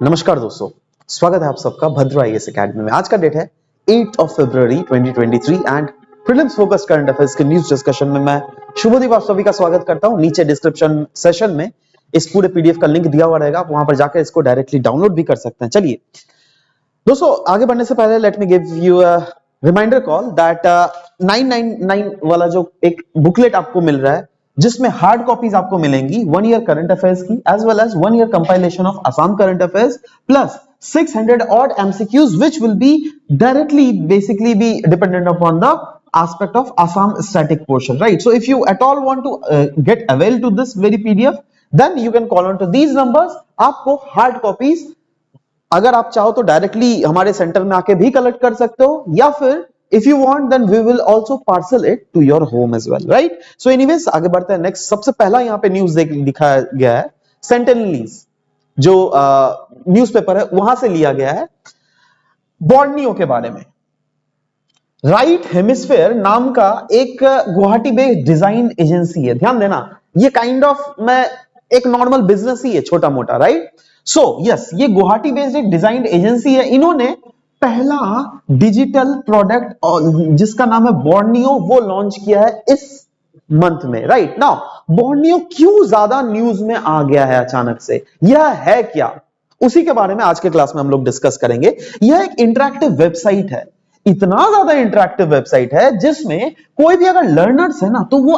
नमस्कार दोस्तों, स्वागत है आप सबका भद्र आईएएस एकेडमी में। आज का डेट है 8 of February 2023 and prelims focus current affairs के न्यूज डिस्कशन में मैं शुभदीप आप सभी का स्वागत करता हूं। नीचे डिस्क्रिप्शन सेशन में इस पूरे पीडीएफ का लिंक दिया हुआ रहेगा, आप वहां पर जाकर इसको डायरेक्टली डाउनलोड भी कर सकते हैं। चलिए दोस्तों, आगे बढ़ने से पहले let me give you a reminder call that 999 वाला जो एक बुकलेट आपको मिल रहा है जिसमें हार्ड कॉपीज आपको मिलेंगी 1 ईयर करंट अफेयर्स की as well as 1 year compilation of Assam current affairs plus 600 odd MCQs which will be directly basically be dependent upon the aspect of Assam static portion, right? So if you at all want to get avail to this very PDF, then you can call on to these numbers. आपको hard copies अगर आप चाहो तो directly हमारे centre में आके भी collect कर सकते हो, या फिर if you want then we will also parcel it to your home as well, right? So anyways आगे बढ़ते हैं। नेक्स्ट सबसे पहला यहाँ पे न्यूज दिखाया गया है सेंटिनलीज जो न्यूज़पेपर है वहां से लिया गया है बॉर्नियो के बारे में। राइट हेमिस्फेयर नाम का एक गुवाहाटी बेस्ड डिजाइन एजेंसी है। ध्यान देना, ये काइंड ऑफ मैं एक नॉर्मल बिजनेस ही है, छोटा मोटा, राइट? सो यस, ये गुवाहाटी बेस्ड एक डिजाइन एजेंसी है। इन्होंने पहला डिजिटल प्रोडक्ट जिसका नाम है बॉर्नियो वो लॉन्च किया है इस मंथ में, राइट? नाउ बॉर्नियो क्यों ज्यादा न्यूज में आ गया है अचानक से, यह है क्या, उसी के बारे में आज के क्लास में हम लोग डिस्कस करेंगे। यह एक इंटरैक्टिव वेबसाइट है, इतना ज्यादा इंटरैक्टिव वेबसाइट है जिसमें कोई भी अगर लर्नर्स है ना तो वो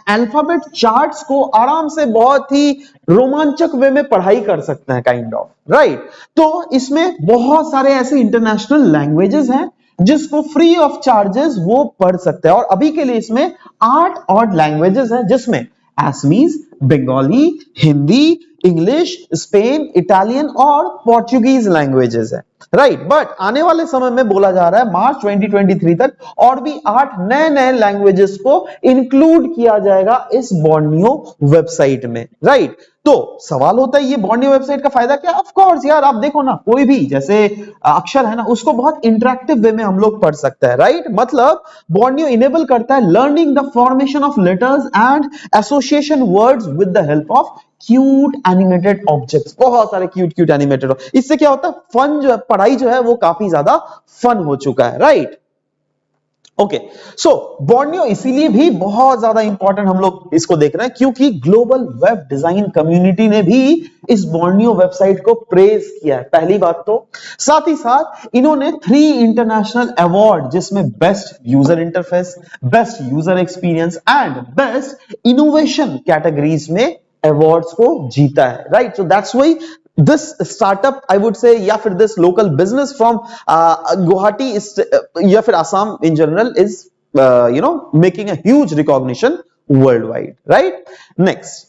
अल्फाबेट चार्ट्स को आराम से बहुत ही रोमांचक वे में पढ़ाई कर सकते हैं, काइंड ऑफ, राइट? तो इसमें बहुत सारे ऐसे इंटरनेशनल लैंग्वेजेस हैं जिसको फ्री ऑफ चार्जेस वो पढ़ सकते हैं, और अभी के लिए इसमें 8 ऑड लैंग्वेजेस हैं जिसमें Assamese, Bengali, Hindi, English, Spain, Italian और पोर्चुगीज लैंग्वेजेस है, राइट? बट आने वाले समय में बोला जा रहा है मार्च 2023 तक और भी 8 नए लैंग्वेजेस को इंक्लूड किया जाएगा इस बॉर्नियो वेबसाइट में, राइट? तो सवाल होता है ये बॉर्नियो वेबसाइट का फायदा क्या? ऑफ कोर्स यार, आप देखो ना, कोई भी जैसे अक्षर है ना उसको बहुत इंटरैक्टिव वे में हम लोग पढ़ सकते हैं, राइट? मतलब बॉर्नियो इनेबल करता है learning the formation of letters and association words with the help of cute animated objects. बहुत सारे क्यूट एनिमेटेड, इससे क्या होता है, फन जो है, पढ़ाई जो है वो काफी ज्यादा फन हो चुका है, राइट? ओके, सो बॉर्नियो इसीलिए भी बहुत ज्यादा इंपॉर्टेंट हम लोग इसको देख रहे हैं क्योंकि ग्लोबल वेब डिजाइन कम्युनिटी ने भी इस बॉर्नियो वेबसाइट को प्रेज किया है, पहली बात तो। साथ ही साथ इन्होंने 3 इंटरनेशनल अवार्ड जिसमें best user interface, best user experience and best innovation categories में अवार्ड्स को जीता है, right? So that's why this startup I would say या फिर this local business from Guwahati is या फिर Assam in general is making a huge recognition worldwide, right? next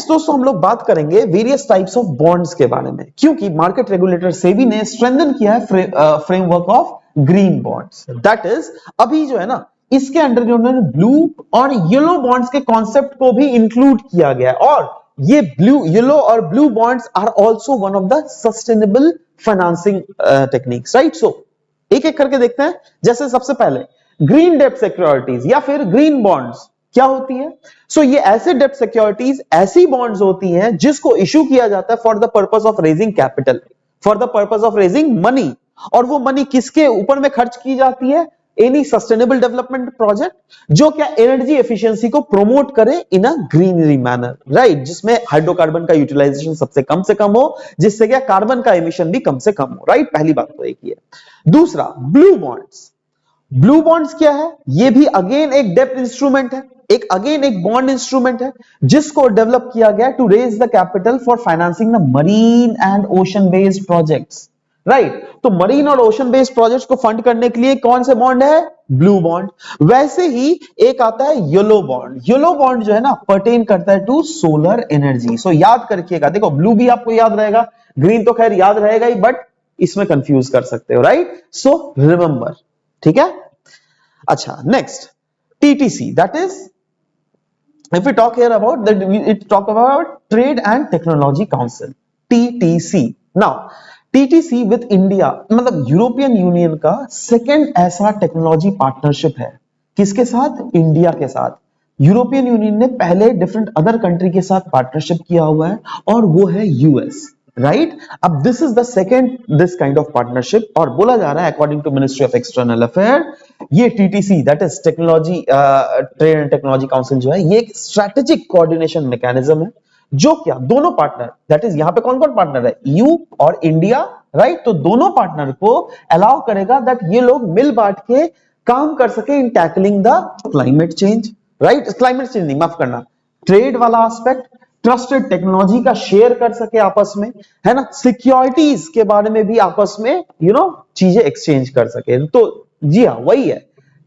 दोस्तों हम लोग बात करेंगे वेरियस टाइप्स ऑफ बॉन्ड्स के बारे में, क्योंकि मार्केट रेगुलेटर सेबी ने स्ट्रेंथन किया है framework of green bonds. That is अभी जो है ना इसके अंडर जो उन्होंने ब्लू और येलो बॉन्ड्स के कॉन्सेप्ट को भी इंक्लूड किया गया है, और ये ब्लू, येलो और blue bonds are also one of the sustainable financing techniques, right? So एक एक करके देखते हैं। जैसे सबसे पहले ग्रीन डेब्ट सिक्योरिटीज या फिर ग्रीन बॉन्ड्स क्या होती है? सो ये ऐसे डेब्ट सिक्योरिटीज, ऐसी बॉन्ड्स होती हैं जिसको इश्यू किया जाता है for the purpose of raising capital, for the purpose of raising money, और वो मनी किसके ऊपर में खर्च की जाती है? एनी सस्टेनेबल डेवलपमेंट प्रोजेक्ट जो क्या एनर्जी एफिशिएंसी को प्रमोट करे इन अ ग्रीनरी मैनर, राइट? जिसमें हाइड्रोकार्बन का यूटिलाइजेशन सबसे कम से कम हो, जिससे क्या कार्बन का एमिशन भी कम से कम हो, राइट? पहली बात तो एक ही है। दूसरा ब्लू बॉन्ड्स। ब्लू बॉन्ड्स क्या है? ये भी अगेन एक डेब्ट इंस्ट्रूमेंट है, एक बॉन्ड इंस्ट्रूमेंट है जिसको डेवलप किया गया to raise the capital for financing the marine and ocean based projects, right? तो मरीन और ओशन बेस्ड प्रोजेक्ट्स को फंड करने के लिए कौन से बॉन्ड है? Blue bond. वैसे ही एक आता है येलो बॉन्ड। येलो बॉन्ड जो है ना पर्टेन करता है टू सोलर एनर्जी। सो याद करके देखो, ब्लू भी आपको याद रहेगा, ग्रीन तो खैर याद रहेगा ही, बट इसमें कंफ्यूज कर सकते हो, राइट? सो रिमेंबर, ठीक है? अच्छा, next TTC, that is if we talk here about that, we talk about Trade and Technology Council, TTC. Now TTC with India, मतलब यूरोपियन यूनियन का सेकेंड ऐसा टेक्नोलॉजी पार्टनरशिप है। किसके साथ? इंडिया के साथ। यूरोपियन यूनियन ने पहले डिफरेंट अदर कंट्री के साथ पार्टनरशिप किया हुआ है और वो है यूएस, राइट। अब this is the second this kind of partnership, और बोला जा रहा है according to ministry of external affair, ये TTC that is technology trade and technology council जो है, ये एक स्ट्रेटेजिक कोऑर्डिनेशन मैकेनिज्म है, जो क्या दोनों पार्टनर, दैट इज यहां पे कौन कौन पार्टनर है, यू और इंडिया, राइट। तो दोनों पार्टनर को अलाउ करेगा दैट ये लोग मिल बांट के काम कर सके in tackling the climate change, right. Climate change नहीं, माफ करना, ट्रेड वाला एस्पेक्ट, ट्रस्टेड टेक्नोलॉजी का शेयर कर सके आपस में, है ना, सिक्योरिटीज के बारे में भी आपस में चीजें एक्सचेंज कर सके। तो जी हाँ, वही है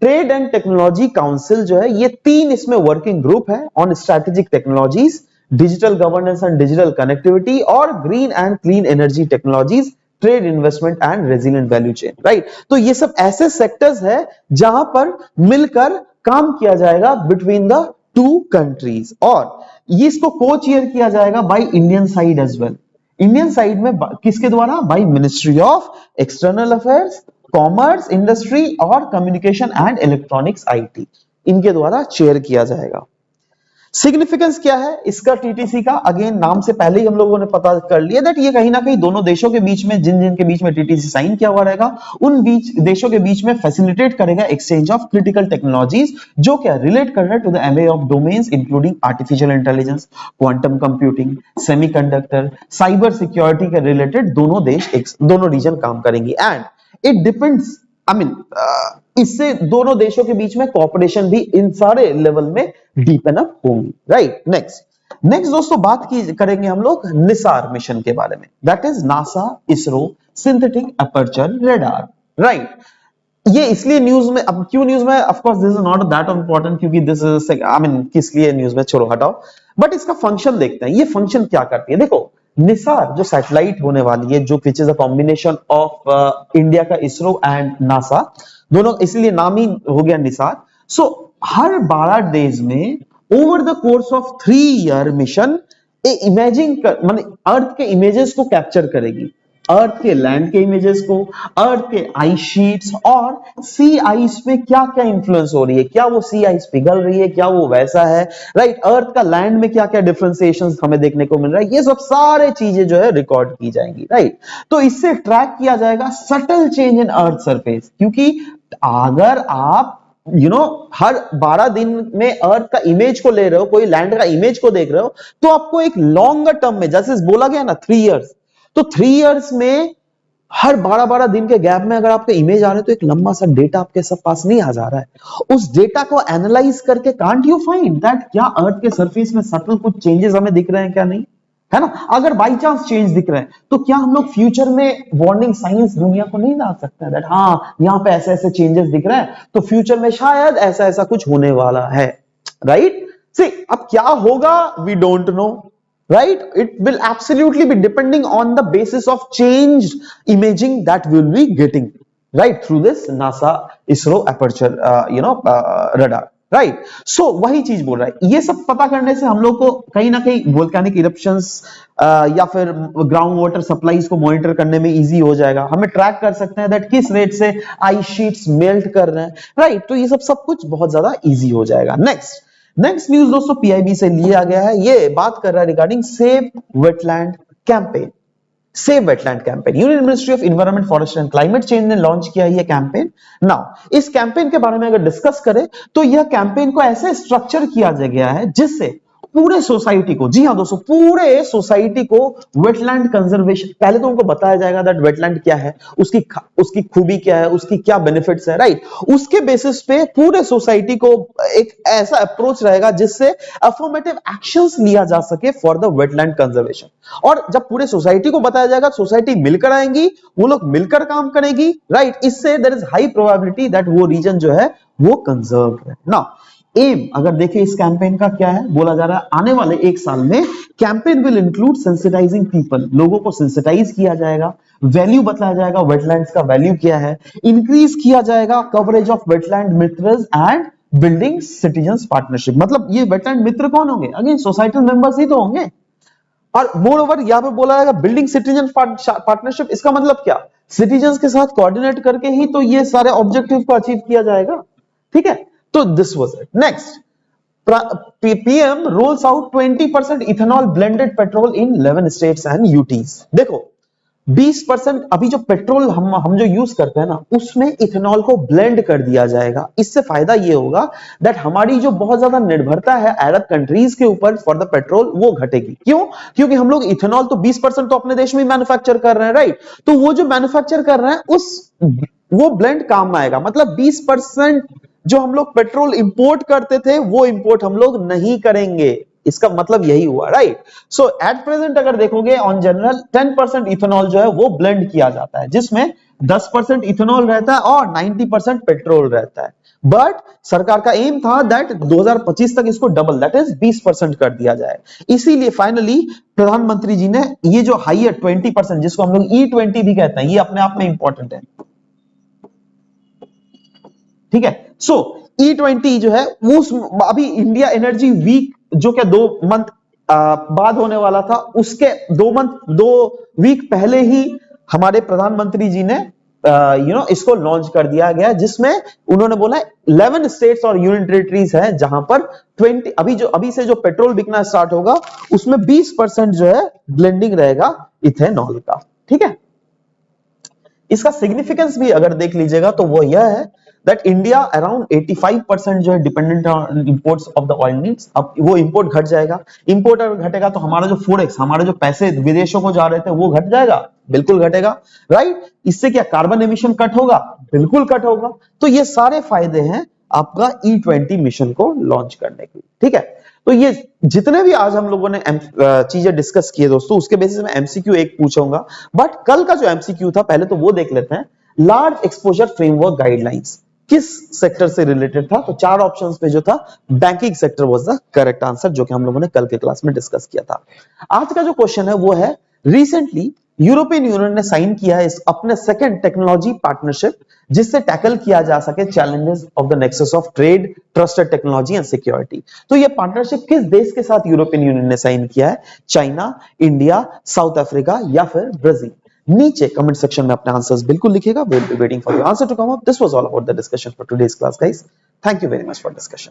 ट्रेड एंड टेक्नोलॉजी काउंसिल जो है, ये तीन इसमें वर्किंग ग्रुप है on strategic technologies, digital governance and digital connectivity, और green and clean energy technologies, trade investment and resilient value chain, right. तो ये सब ऐसे सेक्टर्स है जहां पर मिलकर काम किया जाएगा बिटवीन द टू कंट्रीज, और ये इसको को चेयर किया जाएगा by Indian side as well. Indian side में किसके द्वारा, by ministry of external affairs, commerce, industry और कम्युनिकेशन एंड इलेक्ट्रॉनिक्स आईटी, इनके द्वारा चेयर किया जाएगा। सिग्निफिकेंस क्या है इसका टीटीसी का, अगेन नाम से पहले ही हम लोगों ने पता कर लिया दैट ये कहीं ना कहीं दोनों देशों के बीच में, जिन जिन के बीच में टीटीसी साइन किया हुआ रहेगा, उन देशों के बीच में फैसिलिटेट करेगा एक्सचेंज ऑफ क्रिटिकल टेक्नोलॉजीज, जो क्या रिलेट कर रहा है to the array of domains including artificial intelligence, quantum computing, semiconductor, cyber security के रिलेटेड दोनों देश, दोनों रीजन काम करेंगी, एंड इट डिपेंड्स, इससे दोनों देशों के बीच में कोऑपरेशन भी इन सारे लेवल में डीपन अप होंगी, राइट। नेक्स्ट दोस्तों बात करेंगे हम लोग निसार मिशन के बारे में, that is NASA ISRO synthetic aperture radar, right. ये इसलिए न्यूज में, अब क्यों न्यूज में, of course this is not that important, क्योंकि दिस इज किस लिए न्यूज में, छोड़ो हटाओ, बट इसका फंक्शन देखते हैं, ये फंक्शन क्या करती है। देखो निसार जो सैटेलाइट होने वाली है, जो which is a combination of India का इसरो एंड नासा, दोनों, इसलिए नाम ही हो गया निसार। सो हर 12 डेज में over the course of 3 year mission imaging माने अर्थ के इमेजेस को कैप्चर करेगी, अर्थ के लैंड के इमेजेस को, अर्थ के आइस शीट्स, और सी आइस में क्या क्या इंफ्लुएंस हो रही है, क्या वो सी आइस पिघल रही है, क्या वो वैसा है, राइट। अर्थ का लैंड में क्या क्या डिफरेंशिएशंस हमें देखने को मिल रहा है, ये सब सारे चीजें जो है रिकॉर्ड की जाएंगी, राइट। तो इससे ट्रैक किया जाएगा subtle change in earth surface, क्योंकि अगर आप हर 12 दिन में अर्थ का इमेज को ले रहे हो, कोई लैंड का इमेज को देख रहे हो, तो आपको एक लॉन्गर टर्म में, जैसे बोला गया ना 3 इयर्स, तो 3 इयर्स में हर 12-12 दिन के गैप में अगर आपके इमेज आ रहे हैं, तो एक लंबा सा डेटा आपके सब पास नहीं आ जा रहा है। उस डेटा को एनालाइज करके कांट यू फाइंड दैट क्या अर्थ के सरफेस में सटल कुछ चेंजेस हमें दिख रहे हैं, क्या नहीं, है ना। अगर बाई चांस चेंज दिख रहे हैं, तो क्या हम लोग फ्यूचर में वार्निंग साइंस दुनिया को नहीं डाल सकते हैं दैट हाँ यहां पे ऐसे ऐसे चेंजेस दिख रहे हैं, तो फ्यूचर में शायद ऐसा ऐसा कुछ होने वाला है, राइट। सी अब क्या होगा we don't know, right, it will absolutely be depending on the basis of changed imaging that we'll be getting, right, through this NASA ISRO aperture radar, right। so वही चीज बोल रहा है, ये सब पता करने से हम लोग को कहीं ना कहीं वोल्केनिक इरप्शंस या फिर ग्राउंड वाटर सप्लाईज को मॉनिटर करने में इजी हो जाएगा, हमें ट्रैक कर सकते हैं दैट किस रेट से आइस शीट्स मेल्ट कर रहे हैं, राइट। तो ये सब कुछ बहुत ज्यादा इजी हो जाएगा। नेक्स्ट न्यूज दोस्तों पीआईबी से लिया गया है, ये बात कर रहा है regarding save wetland campaign. Save wetland campaign, union ministry of environment forest and climate change ने लॉन्च किया ये कैंपेन। नाउ इस कैंपेन के बारे में अगर डिस्कस करें, तो यह कैंपेन को ऐसे स्ट्रक्चर किया गया है जिससे पूरे सोसाइटी को, जी हाँ दोस्तों, पूरे सोसाइटी को वेटलैंड कंजर्वेशन, पहले तो उनको बताया जाएगा दैट वेटलैंड क्या है, उसकी खूबी क्या है, उसकी क्या बेनिफिट्स है, राइट। उसके बेसिस पे पूरे सोसाइटी को एक ऐसा अप्रोच रहेगा जिससे अफर्मेटिव एक्शंस लिया जा सके फॉर द वेटलैंड कंजर्वेशन। और जब पूरे सोसाइटी को बताया जाएगा, सोसाइटी मिलकर आएंगी, वो लोग मिलकर काम करेगी, राइट। इससे there is high probability that वो रीजन जो है वो कंजर्व है। नाउ एम अगर देखें इस कैंपेन का क्या है, बोला जा रहा है आने वाले 1 साल में campaign will include sensitising people, लोगों को सेंसिटाइज किया जाएगा, वैल्यू बताया जाएगा, वेटलैंड्स का वैल्यू क्या है, इंक्रीज किया जाएगा कवरेज ऑफ वेटलैंड मित्रस एंड बिल्डिंग सिटीजंस पार्टनरशिप। मतलब ये वेटलैंड मित्र कौन होंगे, अगेन सोसाइटल मेंबर्स ही तो होंगे। और मोर ओवर यहां पे बोला जाएगा बिल्डिंग सिटीजन पार्टनरशिप, इसका मतलब क्या, सिटीजंस के साथ कोऑर्डिनेट करके ही तो ये सारे ऑब्जेक्टिव को अचीव किया जाएगा, ठीक है। तो this was it. Next PM rolls out 20% ethanol blended petrol in 11 states and UTs. देखो 20% अभी जो पेट्रोल हम जो यूज करते हैं ना, उसमें इथेनॉल को ब्लेंड कर दिया जाएगा। इससे फायदा ये होगा दैट हमारी जो बहुत ज्यादा निर्भरता है अरब कंट्रीज के ऊपर फॉर द पेट्रोल वो घटेगी। क्यों? क्योंकि हम लोग इथेनॉल तो 20% तो अपने देश में मैन्युफैक्चर कर रहे हैं, राइट? तो वो जो मैन्युफैक्चर कर रहे हैं वो ब्लेंड काम में आएगा। मतलब 20% जो हम लोग पेट्रोल इंपोर्ट करते थे वो इंपोर्ट हम लोग नहीं करेंगे। इसका मतलब यही हुआ, राइट? सो एट प्रेजेंट अगर देखोगे ऑन जनरल 10% इथेनॉल जो है वो ब्लेंड किया जाता है, जिसमें 10% इथेनॉल रहता है और 90% पेट्रोल रहता है। बट सरकार का एम था दैट 2025 तक इसको डबल दैट इज 20% कर दिया जाए। इसीलिए फाइनली प्रधानमंत्री जी ने ये जो हाइयर 20% जिसको हम लोग E20 भी कहते हैं, ये अपने आप में इंपॉर्टेंट है, ठीक है? सो E20 जो है वो अभी इंडिया एनर्जी वीक जो क्या 2 मंथ बाद होने वाला था, उसके 2 वीक पहले ही हमारे प्रधानमंत्री जी ने इसको लॉन्च कर दिया गया, जिसमें उन्होंने बोला 11 स्टेट्स और यूनियन टेरिटरीज हैं जहां पर 20 अभी से जो पेट्रोल बिकना स्टार्ट होगा उसमें 20% जो है ब्लेंडिंग रहेगा इथेनॉल का, ठीक है? इसका सिग्निफिकेंस भी अगर देख लीजिएगा तो वो यह है दैट इंडिया अराउंड 85% जो है dependent on imports of the oil needs. अब वो इंपोर्ट घट जाएगा। इंपोर्ट अगर घटेगा तो हमारा जो फोरेक्स, हमारे जो पैसे विदेशों को जा रहे थे वो घट जाएगा, बिल्कुल घटेगा, राइट? इससे क्या कार्बन एमिशन कट होगा? बिल्कुल कट होगा। तो ये सारे फायदे हैं आपका E20 मिशन को लॉन्च करने के, ठीक है? तो ये जितने भी आज हम लोगों ने चीजें डिस्कस की है दोस्तों, उसके बेसिस में MCQ एक पूछूंगा, बट कल का जो MCQ था पहले तो वो देख लेते हैं। लार्ज एक्सपोजर फ्रेमवर्क गाइडलाइंस किस सेक्टर से रिलेटेड था? तो 4 ऑप्शंस पे जो था banking sector was the correct answer, जो कि हम लोगों ने कल के क्लास में डिस्कस किया था। आज का जो क्वेश्चन है वो है रिसेंटली यूरोपियन यूनियन ने साइन किया है अपने सेकंड टेक्नोलॉजी पार्टनरशिप, जिससे टैकल किया जा सके challenges of the nexus of trade, trusted technology and security. तो ये पार्टनरशिप किस देश के साथ यूरोपियन यूनियन ने साइन किया है? चाइना, इंडिया, साउथ अफ्रीका या फिर ब्राजील? नीचे कमेंट सेक्शन में अपने आंसर्स बिल्कुल लिखिएगा। We will be waiting for your answer to come up. This was all about the discussion for today's class guys. Thank you very much for discussion.